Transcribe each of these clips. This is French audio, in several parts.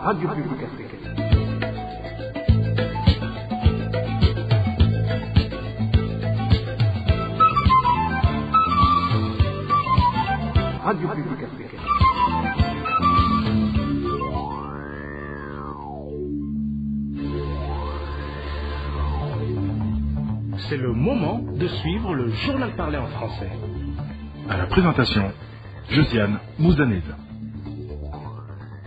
Radio Publique Africaine. Radio Publique Africaine. C'est le moment de suivre le journal parlé en français. À la présentation, Josiane Mouzanez.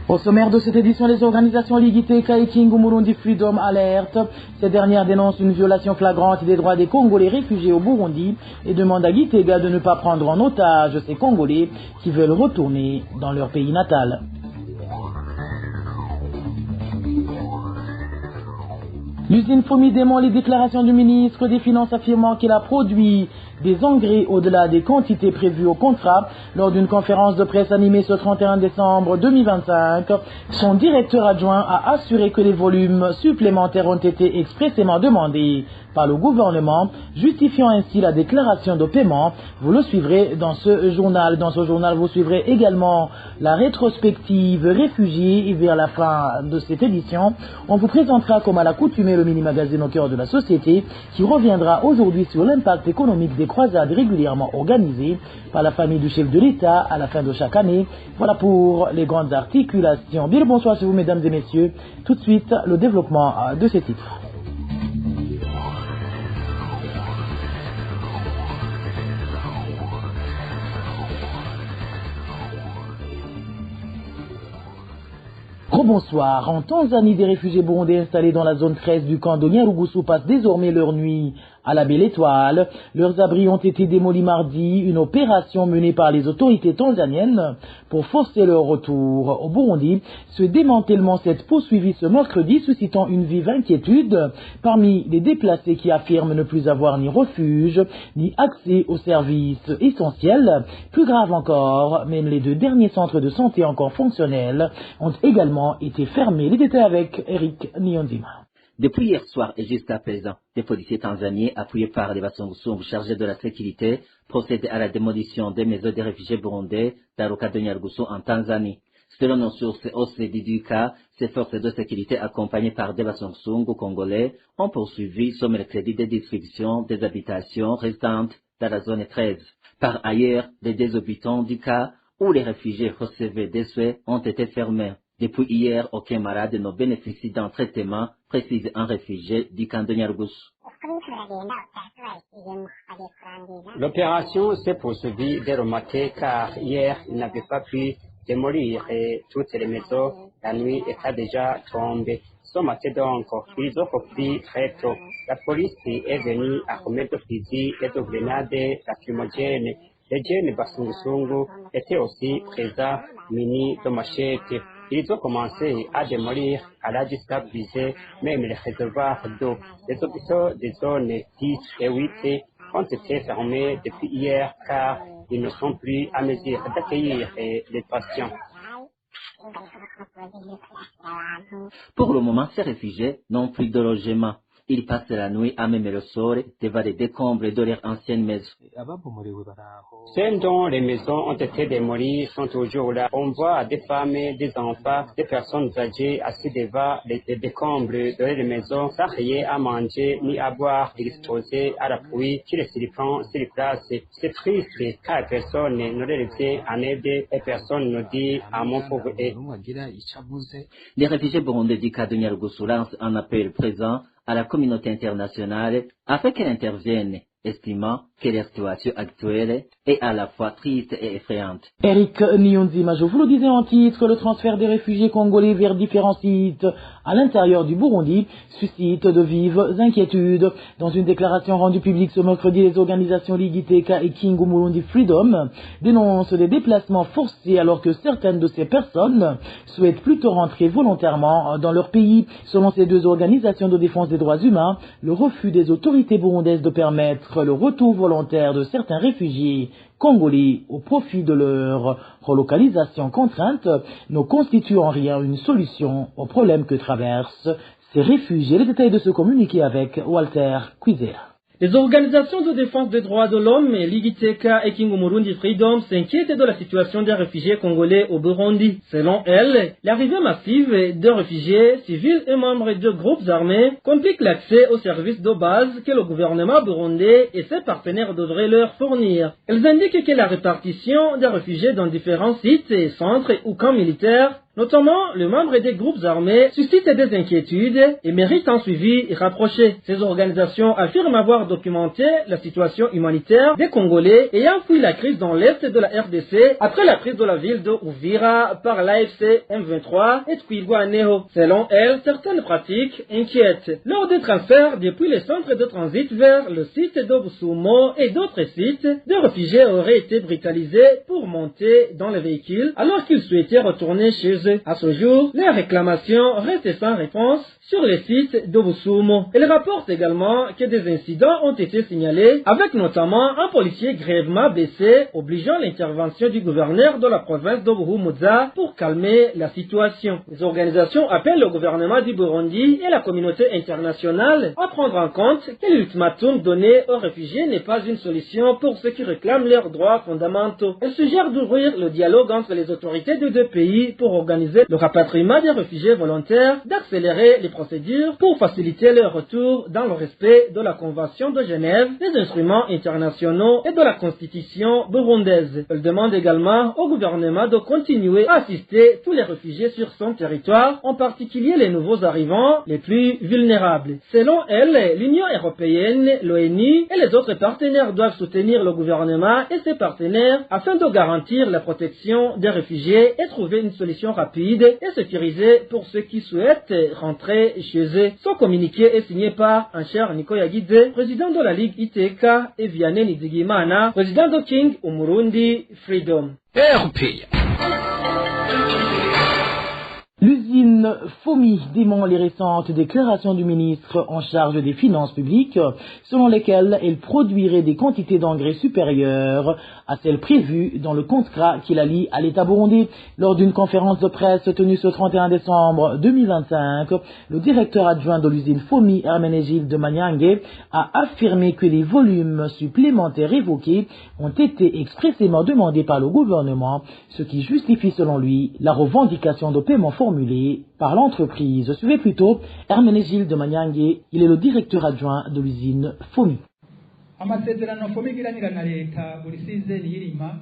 Au sommaire de cette édition, les organisations Ligiteka et King Umurundi Freedom Alert. Ces dernières dénoncent une violation flagrante des droits des Congolais réfugiés au Burundi et demandent à Gitega de ne pas prendre en otage ces Congolais qui veulent retourner dans leur pays natal. L'usine Fomi dément les déclarations du ministre des Finances affirmant qu'il a produit des engrais au-delà des quantités prévues au contrat. Lors d'une conférence de presse animée ce 31 décembre 2025, son directeur adjoint a assuré que les volumes supplémentaires ont été expressément demandés par le gouvernement, justifiant ainsi la déclaration de paiement. Vous le suivrez dans ce journal. Dans ce journal, vous suivrez également la rétrospective réfugiés. Et vers la fin de cette édition, on vous présentera comme à l'accoutumée le mini-magazine au cœur de la société qui reviendra aujourd'hui sur l'impact économique des croisades régulièrement organisées par la famille du chef de l'État à la fin de chaque année. Voilà pour les grandes articulations. Bien le bonsoir sur vous, mesdames et messieurs. Tout de suite, le développement de ces titres. Bonsoir. En Tanzanie, des réfugiés burundais installés dans la zone 13 du camp de Nyarugusu passent désormais leur nuit à la Belle Étoile. Leurs abris ont été démolis mardi, une opération menée par les autorités tanzaniennes pour forcer leur retour au Burundi. Ce démantèlement s'est poursuivi ce mercredi, suscitant une vive inquiétude parmi les déplacés qui affirment ne plus avoir ni refuge, ni accès aux services essentiels. Plus grave encore, même les 2 derniers centres de santé encore fonctionnels ont également été fermés. Les détails avec Eric Niyonzima. Depuis hier soir et jusqu'à présent, des policiers tanzaniens appuyés par les Basungusungu chargés de la sécurité procèdent à la démolition des maisons des réfugiés burundais d'Aruka de Nyarugusu en Tanzanie. Selon nos sources OCDDK, ces forces de sécurité accompagnées par des Basungusungu congolais ont poursuivi ce mercredi des distributions des habitations restantes dans la zone 13. Par ailleurs, les 2 habitants du cas où les réfugiés recevaient des soins ont été fermés. Depuis hier, aucun malade ne bénéficie d'un traitement, précise un réfugié du camp de Nyarugusu. L'opération s'est poursuivie dès le matin car hier, ils n'avaient pas pu démolir toutes les maisons. La nuit était déjà tombée. Ce matin donc, ils ont repris très tôt. La police est venue armée de fusils et de grenades lacrymogènes. Les jeunes Basungusungu étaient aussi présents, munis de machettes. Ils ont commencé à démolir, à la déstabiliser, même les réservoirs d'eau. Les hôpitaux des zones 10 et 8 ont été fermés depuis hier car ils ne sont plus à mesure d'accueillir les patients. Pour le moment, ces réfugiés n'ont plus de logement. Ils passent la nuit à même le sol devant les décombres de leur ancienne maison. Celles dont les maisons ont été démolies sont toujours là. On voit des femmes, des enfants, des personnes âgées assis devant les décombres de leur maison, sans rien à manger ni à boire, exposés à la pluie, qui les surprend sur place. C'est triste car personne ne les vient en aide et personne ne dit un mot pour eux. Les réfugiés burundais du cas de Nyarugusu lancent un appel présent à la communauté internationale afin qu'elle intervienne, estimant que la situation actuelle est à la fois triste et effrayante. Eric Niyonzima, je vous le disais en titre, le transfert des réfugiés congolais vers différents sites à l'intérieur du Burundi suscite de vives inquiétudes. Dans une déclaration rendue publique ce mercredi, les organisations Ligiteka et King Umurundi Freedom dénoncent des déplacements forcés alors que certaines de ces personnes souhaitent plutôt rentrer volontairement dans leur pays. Selon ces 2 organisations de défense des droits humains, le refus des autorités burundaises de permettre le retour volontaire de certains réfugiés congolais au profit de leur relocalisation contrainte ne constitue en rien une solution aux problèmes que traversent ces réfugiés. Les détails de ce communiqué avec Walter Cuizera. Les organisations de défense des droits de l'homme, Ligiteka et Kingu Murundi Freedom, s'inquiètent de la situation des réfugiés congolais au Burundi. Selon elles, l'arrivée massive de réfugiés civils et membres de groupes armés complique l'accès aux services de base que le gouvernement burundais et ses partenaires devraient leur fournir. Elles indiquent que la répartition des réfugiés dans différents sites, centres ou camps militaires, notamment le membre des groupes armés, suscite des inquiétudes et mérite un suivi rapproché. Ces organisations affirment avoir documenté la situation humanitaire des Congolais ayant fui la crise dans l'est de la RDC après la prise de la ville de Uvira par l'AFC M23 et Twirwaneho. Selon elles, certaines pratiques inquiètent. Lors des transferts depuis les centres de transit vers le site de Busumo et d'autres sites, des réfugiés auraient été brutalisés pour monter dans les véhicules alors qu'ils souhaitaient retourner chez eux. À ce jour, les réclamations restent sans réponse sur les sites de Busumo. Elle rapporte également que des incidents ont été signalés, avec notamment un policier grièvement blessé, obligeant l'intervention du gouverneur de la province de Buhumuza pour calmer la situation. Les organisations appellent le gouvernement du Burundi et la communauté internationale à prendre en compte que l'ultimatum donné aux réfugiés n'est pas une solution pour ceux qui réclament leurs droits fondamentaux. Elle suggère d'ouvrir le dialogue entre les autorités des deux pays pour organiser le rapatriement des réfugiés volontaires, d'accélérer les procédures pour faciliter leur retour dans le respect de la Convention de Genève, des instruments internationaux et de la Constitution burundaise. Elle demande également au gouvernement de continuer à assister tous les réfugiés sur son territoire, en particulier les nouveaux arrivants les plus vulnérables. Selon elle, l'Union européenne, l'ONU et les autres partenaires doivent soutenir le gouvernement et ses partenaires afin de garantir la protection des réfugiés et trouver une solution rapide et sécurisée pour ceux qui souhaitent rentrer chez eux. Son communiqué est signé par Ancher Nikoyagidze, président de la Ligue ITK, et Vianney Nizigimana, président de King Umurundi Freedom. L'usine FOMI dément les récentes déclarations du ministre en charge des finances publiques, selon lesquelles elle produirait des quantités d'engrais supérieures à celles prévues dans le contrat qui la lie à l'État burundais. Lors d'une conférence de presse tenue ce 31 décembre 2025, le directeur adjoint de l'usine FOMI, Hermenegilde Manyange, a affirmé que les volumes supplémentaires évoqués ont été expressément demandés par le gouvernement, ce qui justifie selon lui la revendication de paiement formulée par l'entreprise. Suivez plutôt Hermenegilde Manyange, il est le directeur adjoint de l'usine FOMI. Amasezerano FOMI igiranira na leta buri sizeni y'irima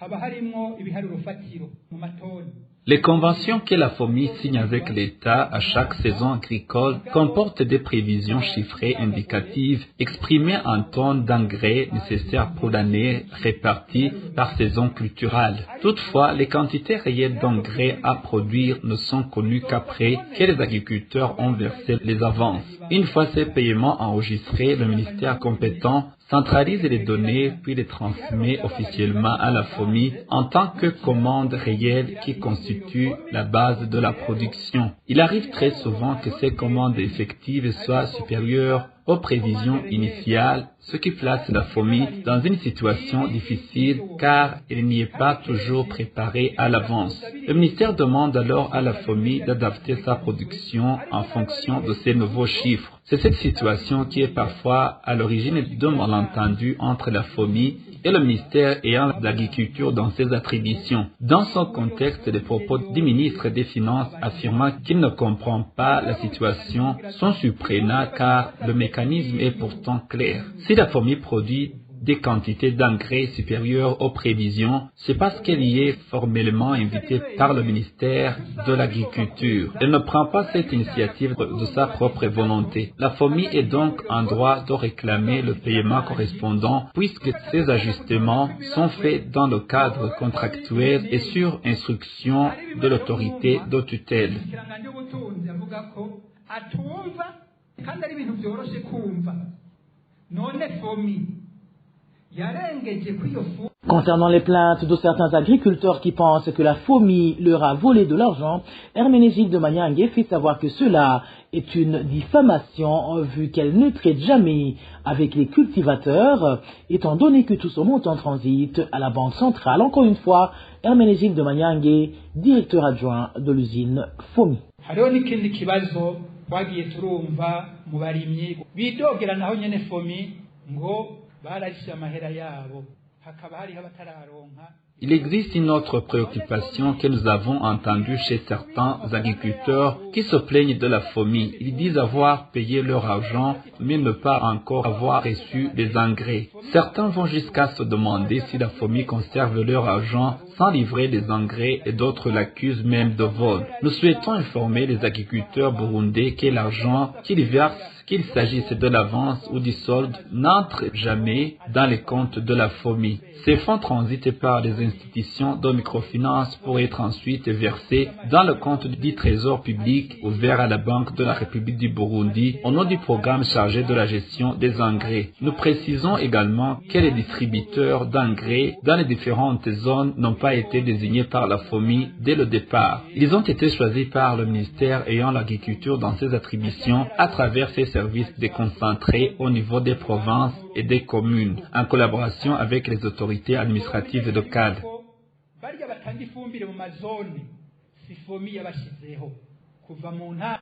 haba harimwo ibiharuro fatiro mu matoni. Les conventions que la FOMI signe avec l'État à chaque saison agricole comportent des prévisions chiffrées indicatives exprimées en tonnes d'engrais nécessaires pour l'année réparties par saison culturelle. Toutefois, les quantités réelles d'engrais à produire ne sont connues qu'après que les agriculteurs ont versé les avances. Une fois ces paiements enregistrés, le ministère compétent centralise les données puis les transmet officiellement à la FOMI en tant que commande réelle qui constitue la base de la production. Il arrive très souvent que ces commandes effectives soient supérieures aux prévisions initiales, ce qui place la FOMI dans une situation difficile car elle n'y est pas toujours préparée à l'avance. Le ministère demande alors à la FOMI d'adapter sa production en fonction de ces nouveaux chiffres. C'est cette situation qui est parfois à l'origine de malentendus entre la FOMI et le ministère ayant l'agriculture dans ses attributions. Dans son contexte, les propos du ministre des Finances affirmant qu'il ne comprend pas la situation sont surprenants car le mécanisme est pourtant clair. Si la FOMI produit des quantités d'engrais supérieures aux prévisions, c'est parce qu'elle y est formellement invitée par le ministère de l'Agriculture. Elle ne prend pas cette initiative de sa propre volonté. La FOMI est donc en droit de réclamer le paiement correspondant puisque ces ajustements sont faits dans le cadre contractuel et sur instruction de l'autorité de tutelle. Concernant les plaintes de certains agriculteurs qui pensent que la FOMI leur a volé de l'argent, Hermenegilde Manyange fait savoir que cela est une diffamation vu qu'elle ne traite jamais avec les cultivateurs, étant donné que tout ce montant transite à la Banque centrale. Encore une fois, Hermenegilde Manyange, directeur adjoint de l'usine FOMI. ngo bararishe amahera yabo hakaba hariho abatararonka. Il existe une autre préoccupation que nous avons entendue chez certains agriculteurs qui se plaignent de la FOMI. Ils disent avoir payé leur argent, mais ne pas encore avoir reçu des engrais. Certains vont jusqu'à se demander si la FOMI conserve leur argent sans livrer des engrais et d'autres l'accusent même de vol. Nous souhaitons informer les agriculteurs burundais que l'argent qu'ils versent, qu'il s'agisse de l'avance ou du solde, n'entre jamais dans les comptes de la FOMI. Ces fonds transitent par les institutions de microfinance pour être ensuite versés dans le compte du Trésor public ouvert à la Banque de la République du Burundi au nom du programme chargé de la gestion des engrais. Nous précisons également que les distributeurs d'engrais dans les différentes zones n'ont pas été désignés par la FOMI dès le départ. Ils ont été choisis par le ministère ayant l'agriculture dans ses attributions à travers ses services déconcentrés au niveau des provinces et des communes, en collaboration avec les autorités administratives locales.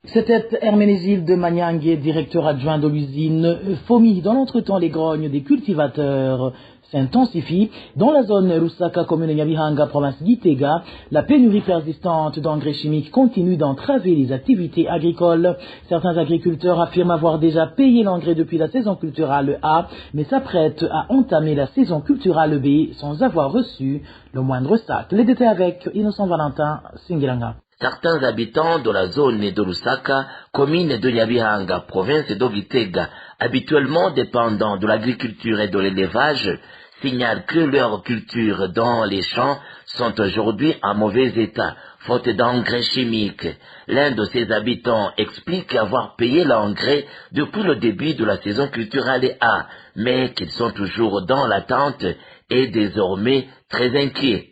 C'était Herménégilde Magnangue, directeur adjoint de l'usine FOMI. Dans l'entretemps, les grognes des cultivateurs s'intensifient. Dans la zone Lusaka, commune Nyabihanga, province d'Itega, la pénurie persistante d'engrais chimiques continue d'entraver les activités agricoles. Certains agriculteurs affirment avoir déjà payé l'engrais depuis la saison culturale A, mais s'apprêtent à entamer la saison culturale B sans avoir reçu le moindre sac. Les détails avec Innocent Valentin Singilanga. Certains habitants de la zone de Lusaka, commune de Nyabihanga, province de Gitega, habituellement dépendants de l'agriculture et de l'élevage, signalent que leurs cultures dans les champs sont aujourd'hui en mauvais état, faute d'engrais chimiques. L'un de ces habitants explique avoir payé l'engrais depuis le début de la saison culturelle A, mais qu'ils sont toujours dans l'attente et désormais très inquiets.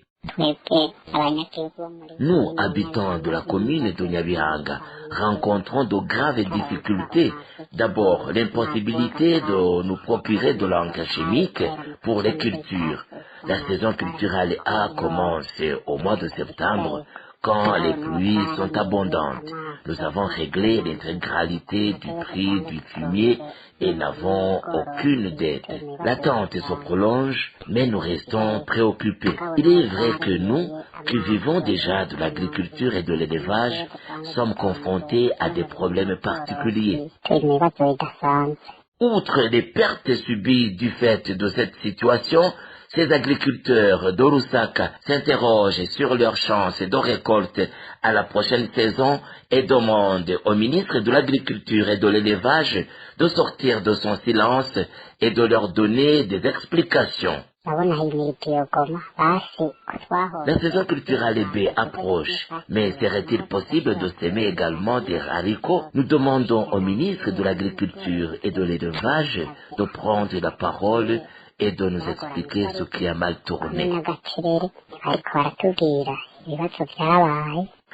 Nous, habitants de la commune de Nyabihanga, rencontrons de graves difficultés. D'abord, l'impossibilité de nous procurer de l'engrais chimique pour les cultures. La saison culturelle A commence au mois de septembre, quand les pluies sont abondantes. Nous avons réglé l'intégralité du prix du fumier et n'avons aucune dette. L'attente se prolonge, mais nous restons préoccupés. Il est vrai que nous, qui vivons déjà de l'agriculture et de l'élevage, sommes confrontés à des problèmes particuliers. Outre les pertes subies du fait de cette situation, ces agriculteurs de Lusaka s'interrogent sur leurs chances de récolte à la prochaine saison et demandent au ministre de l'Agriculture et de l'Élevage de sortir de son silence et de leur donner des explications. La saison culturelle B approche, mais serait-il possible de s'aimer également des haricots? Nous demandons au ministre de l'Agriculture et de l'Élevage de prendre la parole et de nous expliquer ce qui a mal tourné.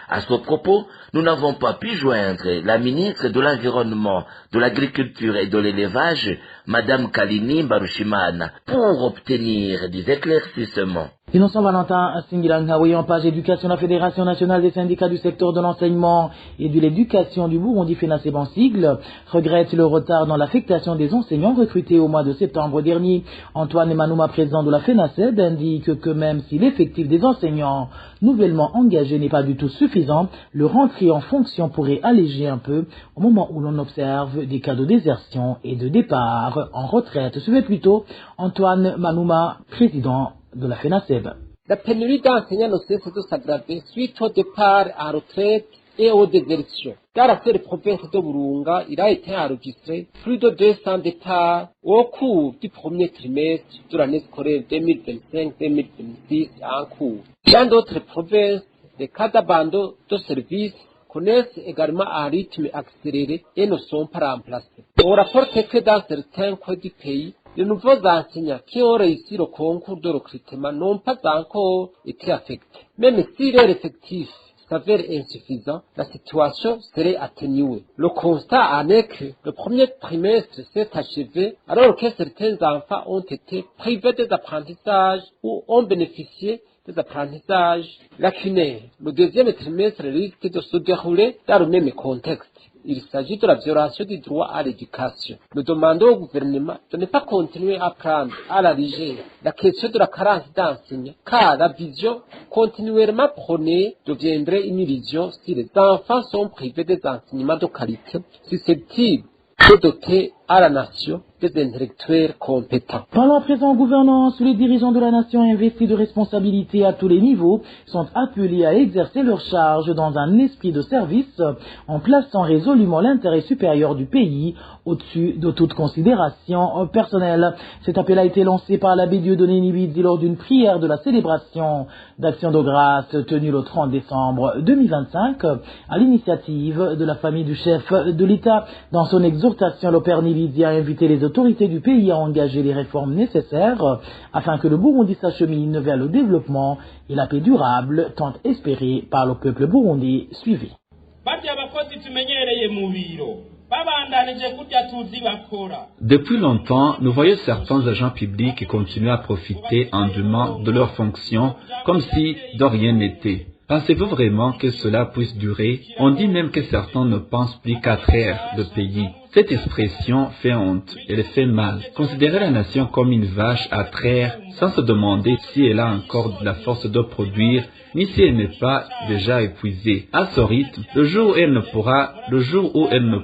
À ce propos, nous n'avons pas pu joindre la ministre de l'Environnement, de l'Agriculture et de l'Élevage, Madame Kalini Barushimana, pour obtenir des éclaircissements. Innocent Valentin Singilanga, en page éducation, la Fédération nationale des syndicats du secteur de l'enseignement et de l'éducation du Burundi, FENASEB en sigle, regrette le retard dans l'affectation des enseignants recrutés au mois de septembre dernier. Antoine Manouma, président de la FENASEB, indique que même si l'effectif des enseignants nouvellement engagés n'est pas du tout suffisant, le rentrée en fonction pourrait alléger un peu au moment où l'on observe des cas de désertion et de départ en retraite. Suivez plutôt Antoine Manouma, président de la FENASEB. La pénurie d'enseignants ne cesse de s'aggraver suite au départ à retraite et aux désertions. Dans la seule province de Burunga, il a été enregistré plus de 200 départs au cours du premier trimestre de l'année scolaire 2025-2026 en cours. Dans d'autres provinces, les cas d'abandon de service connaissent également un rythme accéléré et ne sont pas remplacés. On rapporte que dans certains coins du pays, les nouveaux enseignants qui ont réussi le concours de recrutement n'ont pas encore été affectés. Même si leur effectif s'avère insuffisant, la situation serait atténuée. Le constat en est que le premier trimestre s'est achevé alors que certains enfants ont été privés des apprentissages ou ont bénéficié des apprentissages lacunaires. Le deuxième trimestre risque de se dérouler dans le même contexte. il s'agit de la violation du droit à l'éducation. Nous demandons au gouvernement de ne pas continuer à prendre à la légère la question de la carence d'enseignants, car la vision continuellement prônée deviendrait une illusion si les enfants sont privés des enseignements de qualité susceptibles de doter à la nation des intellectuels compétents. Parlant à présent en gouvernance, les dirigeants de la nation investis de responsabilités à tous les niveaux sont appelés à exercer leurs charges dans un esprit de service en plaçant résolument l'intérêt supérieur du pays au-dessus de toute considération personnelle. Cet appel a été lancé par l'abbé Dieudonné Nibidzi lors d'une prière de la célébration d'Action de grâce tenue le 30 décembre 2025 à l'initiative de la famille du chef de l'État. Dans son exhortation, le père Nibidzi a invité les autorités du pays à engager les réformes nécessaires afin que le Burundi s'achemine vers le développement et la paix durable tant espérée par le peuple burundais. Suivi. Depuis longtemps, nous voyons certains agents publics continuer à profiter indûment de leurs fonctions comme si de rien n'était. Pensez-vous vraiment que cela puisse durer? On dit même que certains ne pensent plus qu'à traire le pays. Cette expression fait honte, elle fait mal. Considérer la nation comme une vache à traire sans se demander si elle a encore de la force de produire, ni si elle n'est pas déjà épuisée. À ce rythme, le jour où elle ne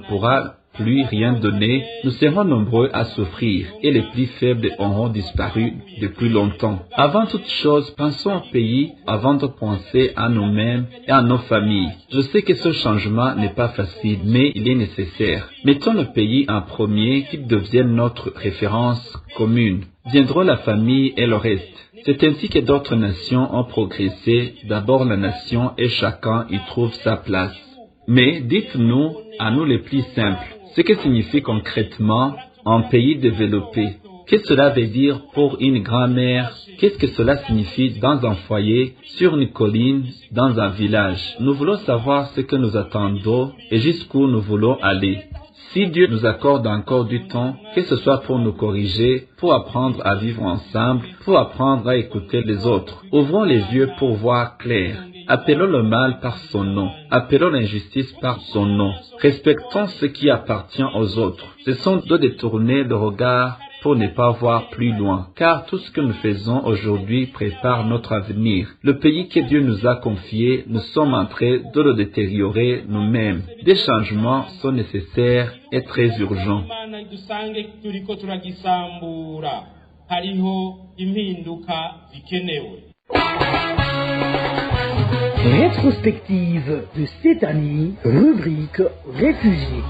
pourra plus rien donner, nous serons nombreux à souffrir et les plus faibles auront disparu depuis longtemps. Avant toute chose, pensons au pays avant de penser à nous-mêmes et à nos familles. Je sais que ce changement n'est pas facile, mais il est nécessaire. Mettons le pays en premier, qu'il devienne notre référence commune. Viendront la famille et le reste. C'est ainsi que d'autres nations ont progressé. D'abord la nation et chacun y trouve sa place. Mais dites-nous, à nous les plus simples, ce que signifie concrètement un pays développé. Qu'est-ce que cela veut dire pour une grand-mère? Qu'est-ce que cela signifie dans un foyer, sur une colline, dans un village? Nous voulons savoir ce que nous attendons et jusqu'où nous voulons aller. Si Dieu nous accorde encore du temps, que ce soit pour nous corriger, pour apprendre à vivre ensemble, pour apprendre à écouter les autres, ouvrons les yeux pour voir clair. Appelons le mal par son nom. Appelons l'injustice par son nom. Respectons ce qui appartient aux autres. Cessons de détourner le regard pour ne pas voir plus loin, car tout ce que nous faisons aujourd'hui prépare notre avenir. Le pays que Dieu nous a confié, nous sommes en train de le détériorer nous-mêmes. Des changements sont nécessaires et très urgents. Rétrospective de cette année, rubrique réfugiés.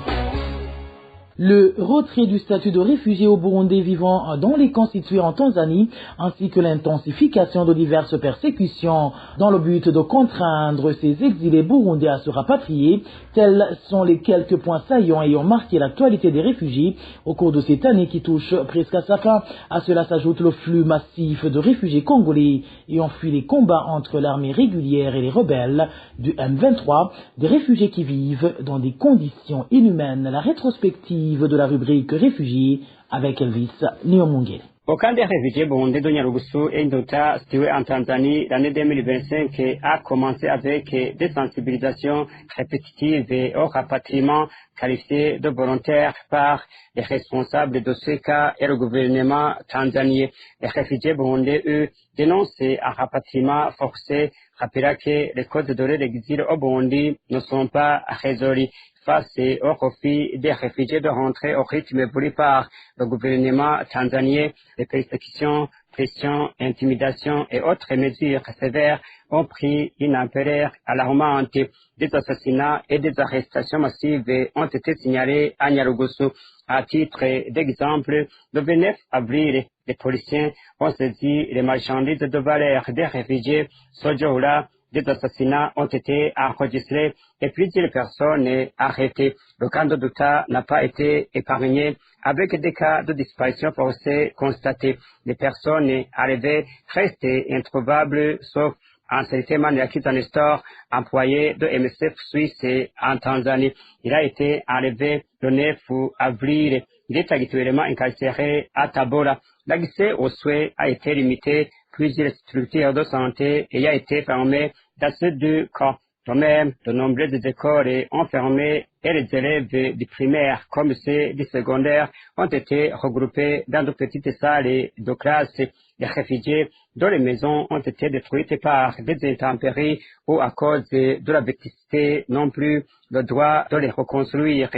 Le retrait du statut de réfugié aux Burundais vivant dans les constitués en Tanzanie, ainsi que l'intensification de diverses persécutions dans le but de contraindre ces exilés burundais à se rapatrier, tels sont les quelques points saillants ayant marqué l'actualité des réfugiés au cours de cette année qui touche presque à sa fin. À cela s'ajoute le flux massif de réfugiés congolais ayant fui les combats entre l'armée régulière et les rebelles du M23, des réfugiés qui vivent dans des conditions inhumaines. La rétrospective de la rubrique réfugiés avec Elvis Niomungere. Au camp des réfugiés burundais de Nyarugusu et Ndota, situé en Tanzanie, l'année 2025 a commencé avec des sensibilisations répétitives et au rapatriement qualifié de volontaires par les responsables de ce cas et le gouvernement tanzanien. Les réfugiés burundais, eux, dénoncent un rapatriement forcé, rappelant que les causes de l'exil au Burundi ne sont pas résolues. Face au refus des réfugiés de rentrer au rythme voulu par le gouvernement tanzanien, les persécutions, pressions, intimidations et autres mesures sévères ont pris une ampleur alarmante. Des assassinats et des arrestations massives ont été signalés à Nyarugusu. À titre d'exemple, le 29 avril, les policiers ont saisi les marchandises de valeur des réfugiés. Ce jour-là, des assassinats ont été enregistrés et plusieurs personnes arrêtées. Le camp de Ndota n'a pas été épargné avec des cas de disparition forcée constatés. Les personnes arrivées restent introuvables sauf en certainement Yakiza Nestor, employé de MSF Suisse en Tanzanie. Il a été enlevé le 9 avril. Il est actuellement incarcéré à Tabora. L'accès aux soins a été limité. Plusieurs structures de santé et a été fermé dans ces deux cas. Quand même, de nombreuses écoles ont fermé et les élèves du primaire comme ceux du secondaire ont été regroupés dans de petites salles de classe. Les réfugiés dont les maisons ont été détruites par des intempéries ou à cause de la vétusté n'ont plus le droit de les reconstruire.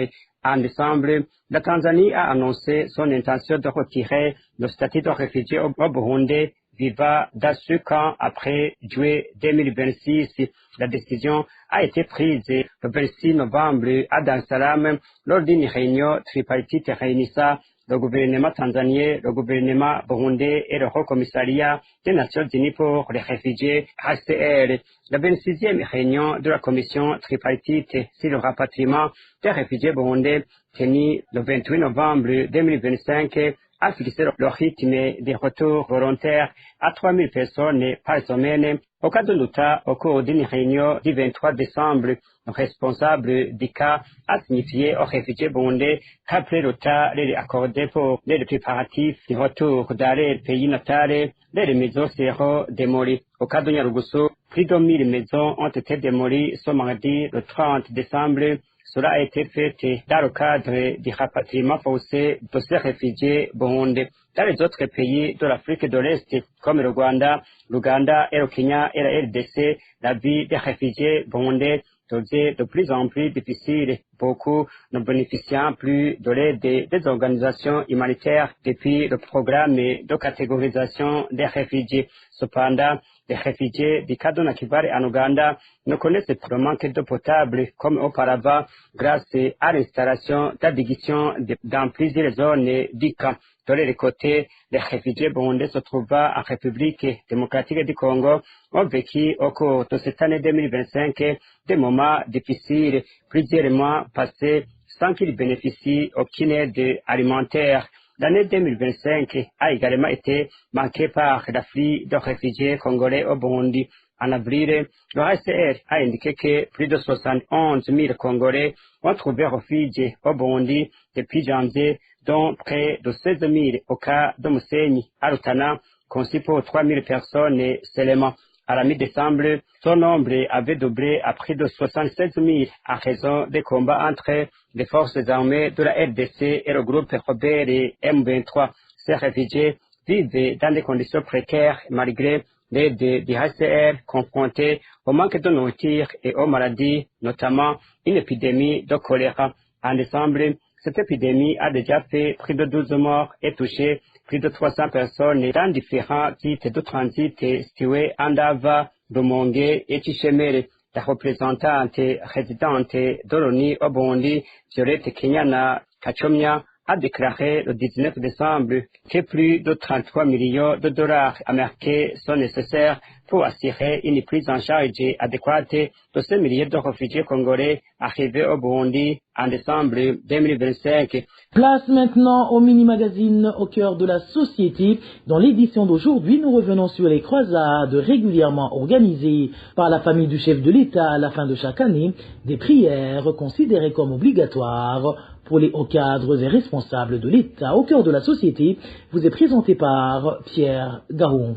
En décembre, la Tanzanie a annoncé son intention de retirer le statut de réfugié au Burundi vivant dans ce camp après juillet 2026. La décision a été prise le 26 novembre à Dar es Salaam lors d'une réunion tripartite réunissant le gouvernement tanzanien, le gouvernement burundais et le Haut Commissariat des Nations Unies pour les réfugiés HCR. La 26e réunion de la commission tripartite sur le rapatriement des réfugiés burundais tenue le 28 novembre 2025 a fixé le rythme des retours volontaires à 3000 personnes par semaine. Au cas de l'Utah, au cours d'une réunion du 23 décembre, le responsable du cas a signifié aux réfugiés burundais qu'après l'Utah les accordé pour les préparatifs du retour dans leur pays natal, les maisons seront démolies. Au cas de Nyarugusu, plus de 1000 maisons ont été démolies ce mardi, le 30 décembre. Cela a été fait dans le cadre du rapatriement forcé de ces réfugiés burundais. Dans les autres pays de l'Afrique de l'Est, comme le Rwanda, l'Ouganda et le Kenya et la RDC, la vie des réfugiés burundais devient de plus en plus difficile. Beaucoup ne bénéficient plus de l'aide des organisations humanitaires depuis le programme de catégorisation des réfugiés. Cependant, les réfugiés du Kaduna Kibale en Ouganda ne connaissent pas le manque d'eau potable comme auparavant grâce à l'installation d'addiction dans plusieurs zones du camp. De l'autre côté, les réfugiés burundais se trouvant en République démocratique du Congo ont vécu au cours de cette année 2025 des moments difficiles, plusieurs mois passés sans qu'ils bénéficient aucune aide alimentaire. L'année 2025 a également été marquée par l'afflux de réfugiés congolais au Burundi. En avril, le HCR a indiqué que plus de 71 000 Congolais ont trouvé refuge au Burundi depuis janvier, dont près de 16 000 au cas de Musenyi à Rutana, conçu pour 3 000 personnes seulement. À la mi-décembre, son nombre avait doublé à près de 76 000 à raison des combats entre les forces armées de la RDC et le groupe rebelle M23. Ces réfugiés vivent dans des conditions précaires malgré l'aide du HCR confrontés au manque de nourriture et aux maladies, notamment une épidémie de choléra. En décembre, cette épidémie a déjà fait près de 12 morts et touché plus de 300 personnes dans différents sites de transit situés en Ndava, Rumonge et Chishemere. La représentante résidente de l'ONU au Burundi, Violette Kenyana Kachomia, a déclaré le 19 décembre que plus de 33 millions de dollars américains sont nécessaires pour assurer une prise en charge adéquate de ces milliers de réfugiés congolais arrivés au Burundi en décembre 2025. Place maintenant au mini-magazine au cœur de la société. Dans l'édition d'aujourd'hui, nous revenons sur les croisades régulièrement organisées par la famille du chef de l'État à la fin de chaque année, des prières considérées comme obligatoires pour les hauts cadres et responsables de l'État au cœur de la société, vous est présenté par Pierre Garoung.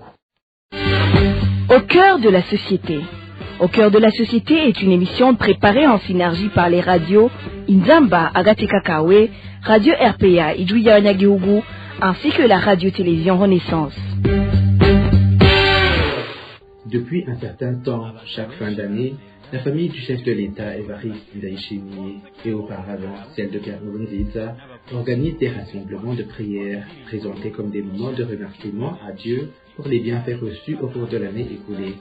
Au cœur de la société. Au cœur de la société est une émission préparée en synergie par les radios Inzamba Agateka Kawe, Radio RPA Idouya Nyagihugu, ainsi que la radio-télévision Renaissance. Depuis un certain temps, chaque fin d'année, la famille du chef de l'État, Évariste Ndayishimiye, et auparavant celle de Pierre Nkurunziza, organise des rassemblements de prières présentés comme des moments de remerciement à Dieu pour les bienfaits reçus au cours de l'année écoulée.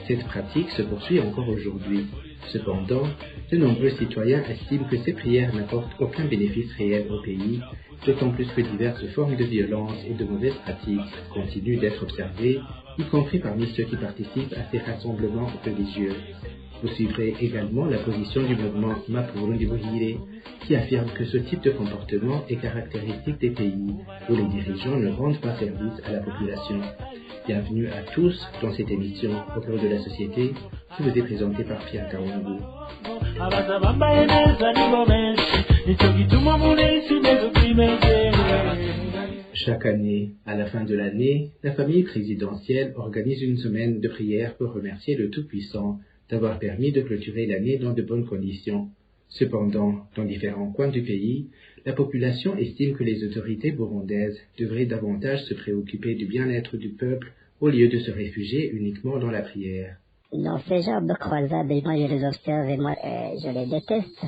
Cette pratique se poursuit encore aujourd'hui. Cependant, de nombreux citoyens estiment que ces prières n'apportent aucun bénéfice réel au pays, d'autant plus que diverses formes de violence et de mauvaises pratiques continuent d'être observées, y compris parmi ceux qui participent à ces rassemblements religieux. Vous suivrez également la position du mouvement Mapurundi Buhire, qui affirme que ce type de comportement est caractéristique des pays où les dirigeants ne rendent pas service à la population. Bienvenue à tous dans cette émission au cœur de la société qui vous est présentée par Pierre Garoung. Chaque année, à la fin de l'année, la famille présidentielle organise une semaine de prière pour remercier le Tout-Puissant d'avoir permis de clôturer l'année dans de bonnes conditions. Cependant, dans différents coins du pays, la population estime que les autorités burundaises devraient davantage se préoccuper du bien-être du peuple au lieu de se réfugier uniquement dans la prière. Dans ces genres de croisades, moi je les observe et moi je les déteste.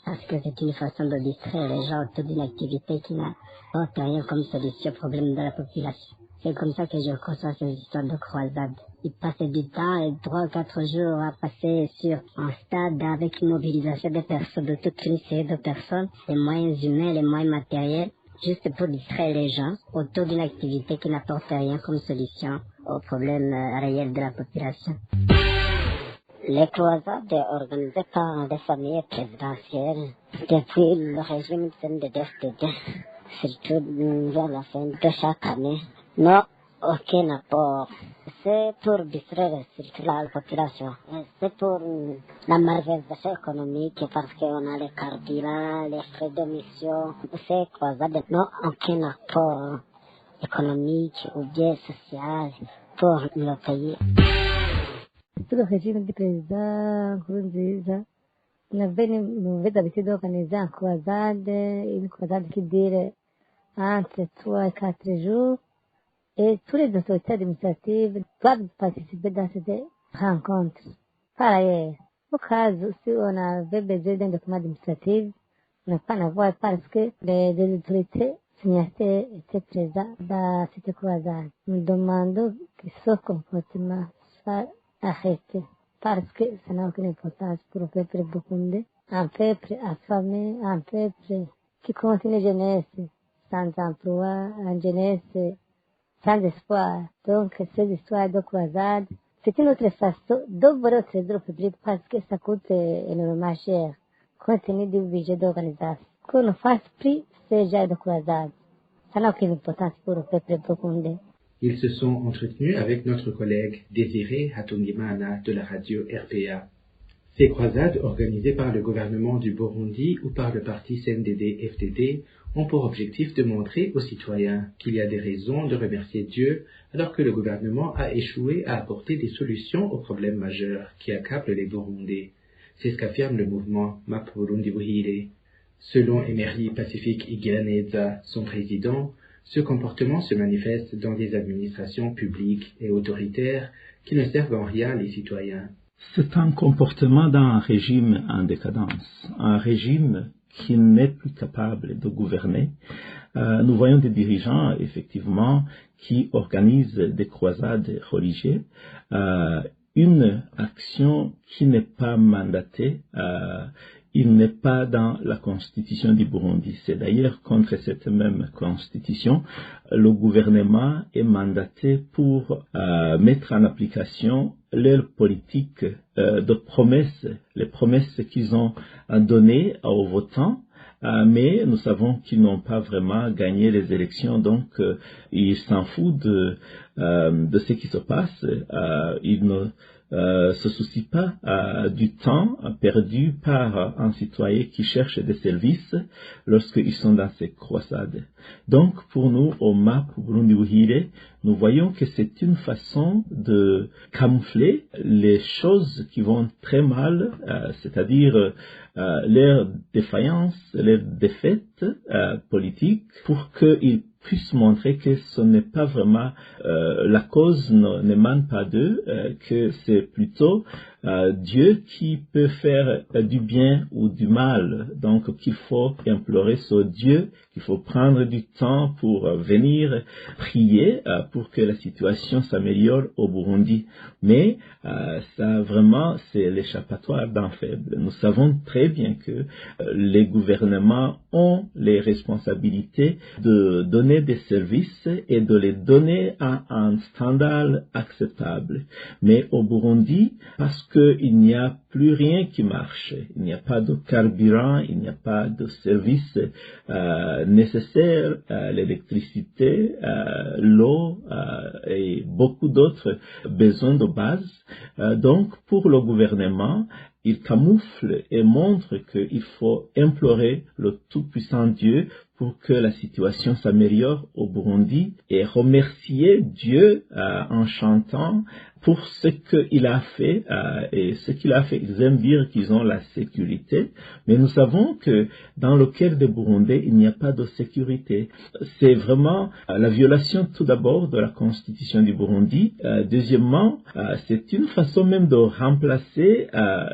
Parce que c'est une façon de distraire les gens autour d'une activité qui n'apporte rien comme solution au problème de la population. C'est comme ça que je conçois ces histoires de croisades. Ils passent du temps et 3 ou 4 jours à passer sur un stade avec une mobilisation de personnes, de toute une série de personnes, les moyens humains, les moyens matériels, juste pour distraire les gens autour d'une activité qui n'apporte rien comme solution aux problèmes réels de la population. Les croisades organisées par des familles présidentielles depuis le régime de DFDD, surtout vers la fin de chaque année, n'ont aucun apport. C'est pour distraire surtout la population. C'est pour la malversation économique parce qu'on a les carburants, les frais de mission. Ces croisades n'ont aucun apport économique ou bien social pour le pays. Sous le régime du président Nkurunziza, on avait d'habitude d'organiser une croisade qui dure entre 3 et 4 jours, et tous les autorités administratives doivent participer dans ces rencontres. Par ailleurs, au cas où si on avait besoin d'un document administratif, on n'a pas à avoir parce que les autorités signataires étaient présents dans cette croisade. Nous demandons que ce comportement soit arrêté, parce que ça n'a aucune importance pour le peuple burundais, un peuple affamé, un peuple qui continue jeunesse sans emploi, une jeunesse sans espoir. Donc, cette histoire de croisade, c'est une autre façon d'ouvrir le trésor public parce que ça coûte énormément cher, compte tenu du budget d'organisation. Qu'on ne fasse plus ce genre de croisade, ça n'a aucune importance pour le peuple burundais. Ils se sont entretenus avec notre collègue Désiré Hatungimana de la radio RPA. Ces croisades organisées par le gouvernement du Burundi ou par le parti CNDD-FDD ont pour objectif de montrer aux citoyens qu'il y a des raisons de remercier Dieu alors que le gouvernement a échoué à apporter des solutions aux problèmes majeurs qui accablent les Burundais. C'est ce qu'affirme le mouvement MAP Burundi Buhire. Selon Emery Pacifique Igiraneza, son président, ce comportement se manifeste dans des administrations publiques et autoritaires qui ne servent en rien les citoyens. C'est un comportement d'un régime en décadence, un régime qui n'est plus capable de gouverner. Nous voyons des dirigeants, effectivement, qui organisent des croisades religieuses, une action qui n'est pas mandatée. Il n'est pas dans la constitution du Burundi. C'est d'ailleurs contre cette même constitution, le gouvernement est mandaté pour mettre en application leur politique de promesses, les promesses qu'ils ont données aux votants. Mais nous savons qu'ils n'ont pas vraiment gagné les élections, donc ils s'en foutent de ce qui se passe. Ils ne se soucient pas du temps perdu par un citoyen qui cherche des services lorsqu'ils sont dans ces croisades. Donc, pour nous, au MAP Burundi Buhire, nous voyons que c'est une façon de camoufler les choses qui vont très mal, c'est-à-dire leur défaillance, leur défaite politique, pour qu'ils puissent montrer que ce n'est pas vraiment la cause n'émane pas d'eux, que c'est plutôt Dieu qui peut faire du bien ou du mal. Donc qu'il faut implorer ce Dieu, qu'il faut prendre du temps pour venir prier pour que la situation s'améliore au Burundi. Mais ça vraiment c'est l'échappatoire d'un faible. Nous savons très bien que les gouvernements ont les responsabilités de donner des services et de les donner à un standard acceptable. Mais au Burundi, parce qu'il n'y a plus rien qui marche, il n'y a pas de carburant, il n'y a pas de services nécessaires, l'électricité, l'eau et beaucoup d'autres besoins de base. Donc, pour le gouvernement, il camoufle et montre qu'il faut implorer le tout-puissant Dieu pour que la situation s'améliore au Burundi et remercier Dieu en chantant pour ce qu'il a fait, et ce qu'il a fait, ils aiment dire qu'ils ont la sécurité, mais nous savons que dans le cœur de Burundais, il n'y a pas de sécurité. C'est vraiment la violation tout d'abord de la constitution du Burundi. Deuxièmement, c'est une façon même de remplacer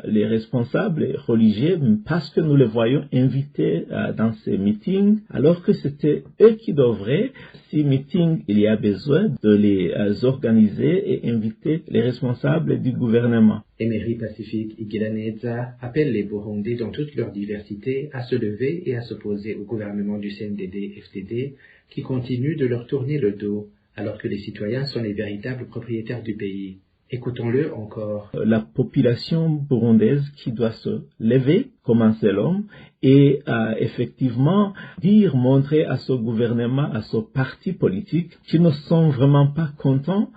les responsables religieux parce que nous les voyons invités dans ces meetings, alors que c'était eux qui devraient, si meeting il y a besoin, de les organiser et inviter les responsables du gouvernement. Emery Pacifique Igilaneza appelle les Burundais dans toute leur diversité à se lever et à s'opposer au gouvernement du CNDD-FDD qui continue de leur tourner le dos alors que les citoyens sont les véritables propriétaires du pays. Écoutons-le encore. La population burundaise qui doit se lever comme un seul homme et effectivement montrer à ce gouvernement, à ce parti politique qu'ils ne sont vraiment pas contents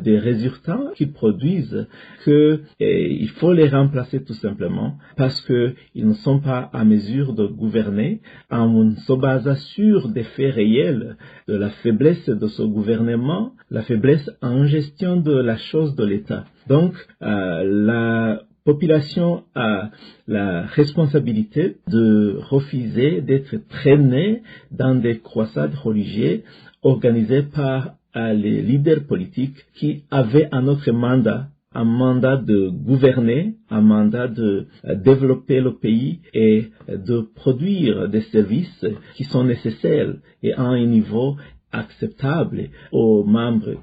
des résultats qu'ils produisent, qu'il faut les remplacer tout simplement parce qu'ils ne sont pas à mesure de gouverner en se basant sur des faits réels de la faiblesse de ce gouvernement, la faiblesse en gestion de la chose de l'État. Donc, la population a la responsabilité de refuser d'être traînée dans des croisades religieuses organisées par les leaders politiques qui avaient un autre mandat, un mandat de gouverner, un mandat de développer le pays et de produire des services qui sont nécessaires et à un niveau acceptable aux membres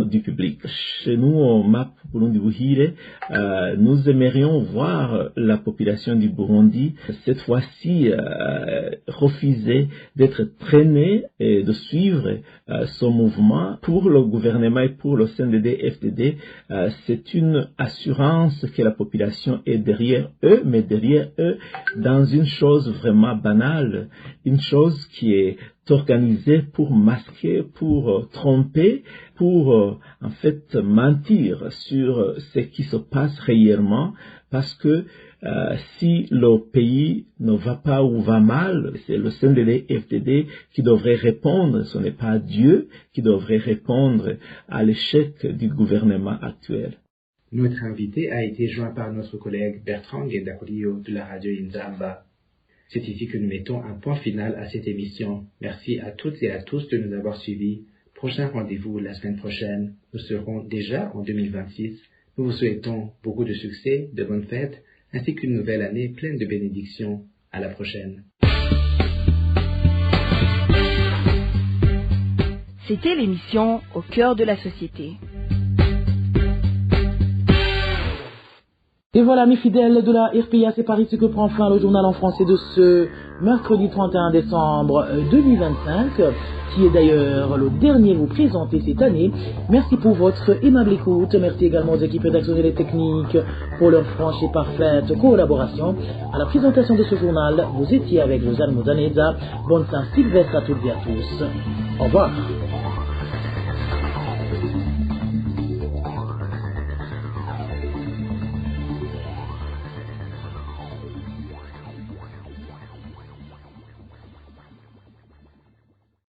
du public. Chez nous, au MAP Burundi Buhire, nous aimerions voir la population du Burundi cette fois-ci refuser d'être traînée et de suivre ce mouvement pour le gouvernement et pour le CNDD-FDD. C'est une assurance que la population est derrière eux, mais derrière eux dans une chose vraiment banale, une chose qui est organisée pour masquer, pour tromper, pour en fait mentir sur ce qui se passe réellement, parce que si le pays ne va pas ou va mal, c'est le CNDD-FDD qui devrait répondre, ce n'est pas Dieu qui devrait répondre à l'échec du gouvernement actuel. Notre invité a été joint par notre collègue Bertrand Gendakurio de la radio Inzamba. C'est ici que nous mettons un point final à cette émission. Merci à toutes et à tous de nous avoir suivis. Prochain rendez-vous la semaine prochaine. Nous serons déjà en 2026. Nous vous souhaitons beaucoup de succès, de bonnes fêtes, ainsi qu'une nouvelle année pleine de bénédictions. À la prochaine. C'était l'émission Au cœur de la société. Et voilà, mes fidèles de la RPA, c'est par ici que prend fin le journal en français de ce mercredi 31 décembre 2025, qui est d'ailleurs le dernier vous présenté cette année. Merci pour votre aimable écoute. Merci également aux équipes rédactionnelles et techniques pour leur franche et parfaite collaboration. À la présentation de ce journal, vous étiez avec Josiane Muzaneza. Bonne Saint-Sylvestre à toutes et à tous. Au revoir.